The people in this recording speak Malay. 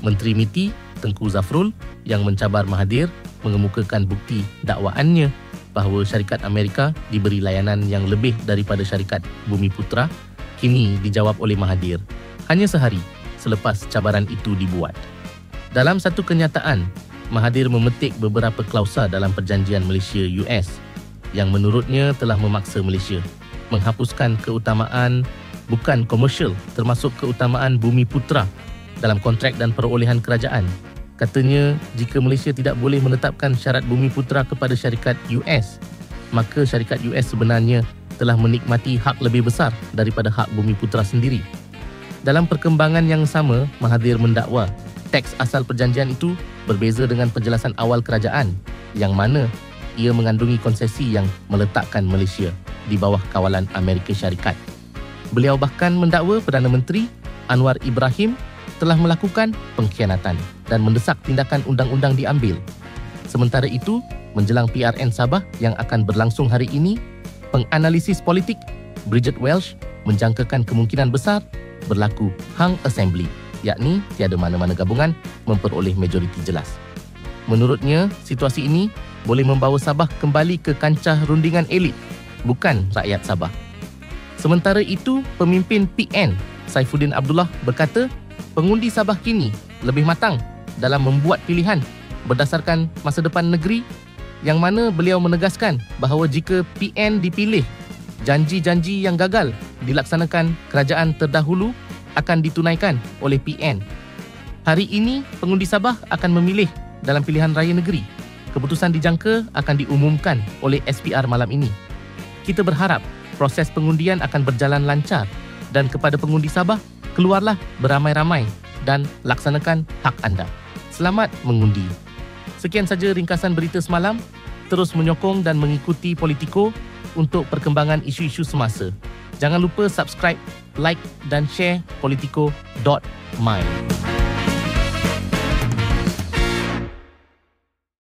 Menteri MITI Tengku Zafrul yang mencabar Mahathir mengemukakan bukti dakwaannya bahawa syarikat Amerika diberi layanan yang lebih daripada syarikat Bumiputera kini dijawab oleh Mahathir hanya sehari selepas cabaran itu dibuat. Dalam satu kenyataan, Mahathir memetik beberapa klausa dalam perjanjian Malaysia-US yang menurutnya telah memaksa Malaysia menghapuskan keutamaan bukan komersial termasuk keutamaan Bumiputera dalam kontrak dan perolehan kerajaan. Katanya, jika Malaysia tidak boleh menetapkan syarat Bumiputera kepada syarikat US, maka syarikat US sebenarnya telah menikmati hak lebih besar daripada hak Bumiputera sendiri. Dalam perkembangan yang sama, Mahathir mendakwa teks asal perjanjian itu berbeza dengan penjelasan awal kerajaan yang mana ia mengandungi konsesi yang meletakkan Malaysia di bawah kawalan Amerika Syarikat. Beliau bahkan mendakwa Perdana Menteri Anwar Ibrahim telah melakukan pengkhianatan dan mendesak tindakan undang-undang diambil. Sementara itu, menjelang PRN Sabah yang akan berlangsung hari ini, penganalisis politik Bridget Welsh menjangkakan kemungkinan besar berlaku hung assembly, yakni tiada mana-mana gabungan memperoleh majoriti jelas. Menurutnya, situasi ini boleh membawa Sabah kembali ke kancah rundingan elit, bukan rakyat Sabah. Sementara itu, pemimpin PN Saifuddin Abdullah berkata pengundi Sabah kini lebih matang dalam membuat pilihan berdasarkan masa depan negeri, yang mana beliau menegaskan bahawa jika PN dipilih, janji-janji yang gagal dilaksanakan kerajaan terdahulu akan ditunaikan oleh PN. Hari ini, pengundi Sabah akan memilih dalam pilihan raya negeri. Keputusan dijangka akan diumumkan oleh SPR malam ini. Kita berharap proses pengundian akan berjalan lancar dan kepada pengundi Sabah, keluarlah beramai-ramai dan laksanakan hak anda. Selamat mengundi. Sekian saja ringkasan berita semalam. Terus menyokong dan mengikuti Politico untuk perkembangan isu-isu semasa. Jangan lupa subscribe, like dan share politico.my.